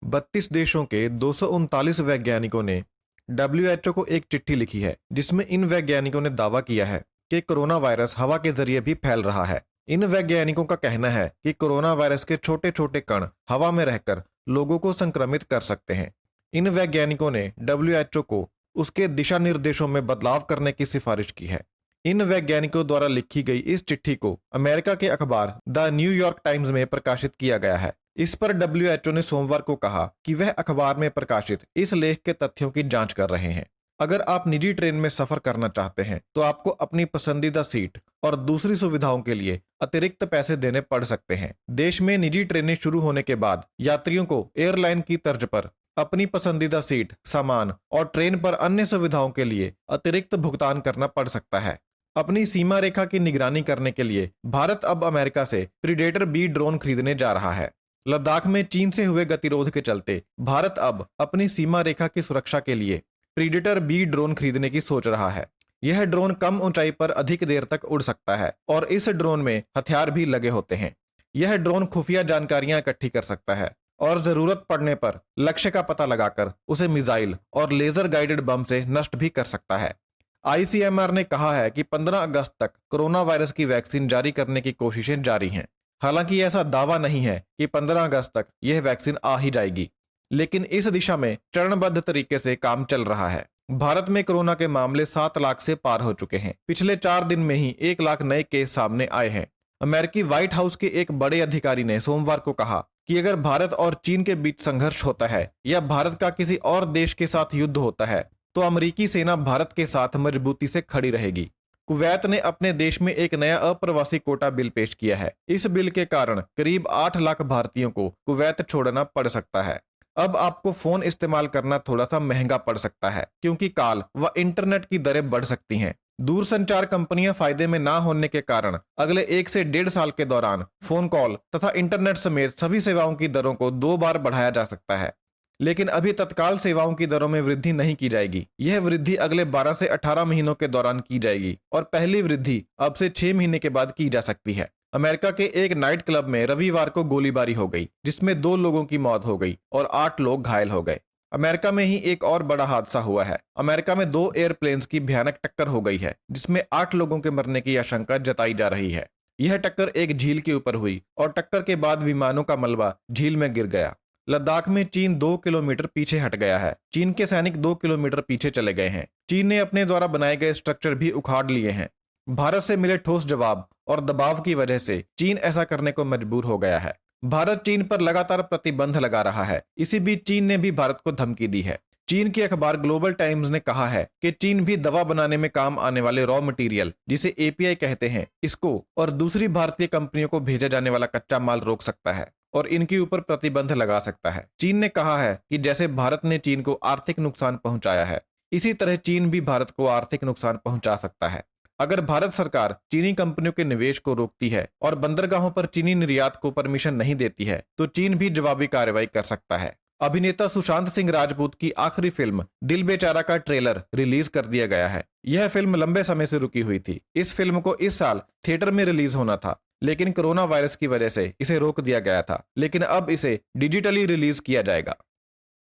32 देशों के 239 वैज्ञानिकों ने डब्ल्यूएचओ को एक चिट्ठी लिखी है जिसमें इन वैज्ञानिकों ने दावा किया है कि कोरोना वायरस हवा के जरिए भी फैल रहा है। इन वैज्ञानिकों का कहना है कि कोरोना वायरस के छोटे छोटे कण हवा में रहकर लोगों को संक्रमित कर सकते हैं। इन वैज्ञानिकों ने डब्ल्यूएचओ को उसके दिशा निर्देशों में बदलाव करने की सिफारिश की है। इन वैज्ञानिकों द्वारा लिखी गई इस चिट्ठी को अमेरिका के अखबार द न्यूयॉर्क टाइम्स में प्रकाशित किया गया है। इस पर डब्ल्यूएचओ ने सोमवार को कहा कि वह अखबार में प्रकाशित इस लेख के तथ्यों की जांच कर रहे हैं। अगर आप निजी ट्रेन में सफर करना चाहते हैं तो आपको अपनी पसंदीदा सीट और दूसरी सुविधाओं के लिए अतिरिक्त पैसे देने पड़ सकते हैं। देश में निजी ट्रेनें शुरू होने के बाद यात्रियों को एयरलाइन की तर्ज पर अपनी पसंदीदा सीट, सामान और ट्रेन पर अन्य सुविधाओं के लिए अतिरिक्त भुगतान करना पड़ सकता है। अपनी सीमा रेखा की निगरानी करने के लिए भारत अब अमेरिका से प्रीडेटर बी ड्रोन खरीदने जा रहा है। लद्दाख में चीन से हुए गतिरोध के चलते भारत अब अपनी सीमा रेखा की सुरक्षा के लिए प्रीडेटर बी ड्रोन खरीदने की सोच रहा है। यह ड्रोन कम ऊंचाई पर अधिक देर तक उड़ सकता है और इस ड्रोन में हथियार भी लगे होते हैं। यह ड्रोन खुफिया जानकारियां इकट्ठी कर सकता है और जरूरत पड़ने पर लक्ष्य का पता लगाकर उसे मिसाइल और लेजर गाइडेड बम से नष्ट भी कर सकता है। आईसीएमआर ने कहा है कि 15 अगस्त तक कोरोना वायरस की वैक्सीन जारी करने की कोशिशें जारी हैं। हालांकि ऐसा दावा नहीं है कि 15 अगस्त तक यह वैक्सीन आ ही जाएगी, लेकिन इस दिशा में चरणबद्ध तरीके से काम चल रहा है। भारत में कोरोना के मामले 7 लाख से पार हो चुके हैं। पिछले 4 दिन में ही 1 लाख नए केस सामने आए हैं। अमेरिकी व्हाइट हाउस के एक बड़े अधिकारी ने सोमवार को कहा कि अगर भारत और चीन के बीच संघर्ष होता है या भारत का किसी और देश के साथ युद्ध होता है तो अमेरिकी सेना भारत के साथ मजबूती से खड़ी रहेगी। कुवैत ने अपने देश में एक नया अप्रवासी कोटा बिल पेश किया है। इस बिल के कारण करीब 8 लाख भारतीयों को कुवैत छोड़ना पड़ सकता है। अब आपको फोन इस्तेमाल करना थोड़ा सा महंगा पड़ सकता है क्योंकि कॉल व इंटरनेट की दरें बढ़ सकती हैं। दूरसंचार कंपनियां फायदे में ना होने के कारण अगले 1 से 1.5 साल के दौरान फोन कॉल तथा इंटरनेट समेत सभी सेवाओं की दरों को 2 बार बढ़ाया जा सकता है। लेकिन अभी तत्काल सेवाओं की दरों में वृद्धि नहीं की जाएगी। यह वृद्धि अगले 12 से 18 महीनों के दौरान की जाएगी और पहली वृद्धि अब से 6 महीने के बाद की जा सकती है। अमेरिका के एक नाइट क्लब में रविवार को गोलीबारी हो गई जिसमें 2 लोगों की मौत हो गई और 8 लोग घायल हो गए। अमेरिका में ही एक और बड़ा हादसा हुआ है। अमेरिका में 2 एयरप्लेन्स की भयानक टक्कर हो गई है जिसमें 8 लोगों के मरने की आशंका जताई जा रही है। यह टक्कर एक झील के ऊपर हुई और टक्कर के बाद विमानों का मलबा झील में गिर गया। लद्दाख में चीन 2 किलोमीटर पीछे हट गया है। चीन के सैनिक 2 किलोमीटर पीछे चले गए हैं। चीन ने अपने द्वारा बनाए गए स्ट्रक्चर भी उखाड़ लिए हैं। भारत से मिले ठोस जवाब और दबाव की वजह से चीन ऐसा करने को मजबूर हो गया है। भारत चीन पर लगातार प्रतिबंध लगा रहा है। इसी बीच चीन ने भी भारत को धमकी दी है। चीन के अखबार ग्लोबल टाइम्स ने कहा है कि चीन भी दवा बनाने में काम आने वाले रॉ मटेरियल जिसे एपीआई कहते हैं इसको और दूसरी भारतीय कंपनियों को भेजा जाने वाला कच्चा माल रोक सकता है और इनके ऊपर प्रतिबंध लगा सकता है। चीन ने कहा है कि जैसे भारत ने चीन को आर्थिक नुकसान पहुंचाया है इसी तरह चीन भी भारत को आर्थिक नुकसान पहुंचा सकता है। अगर भारत सरकार चीनी कंपनियों के निवेश को रोकती है और बंदरगाहों पर चीनी निर्यात को परमिशन नहीं देती है तो चीन भी जवाबी कार्रवाई कर सकता है। अभिनेता सुशांत सिंह राजपूत की आखिरी फिल्म दिल बेचारा का ट्रेलर रिलीज कर दिया गया है। यह फिल्म लंबे समय से रुकी हुई थी। इस फिल्म को इस साल थिएटर में रिलीज होना था लेकिन कोरोना वायरस की वजह से इसे रोक दिया गया था, लेकिन अब इसे डिजिटली रिलीज किया जाएगा।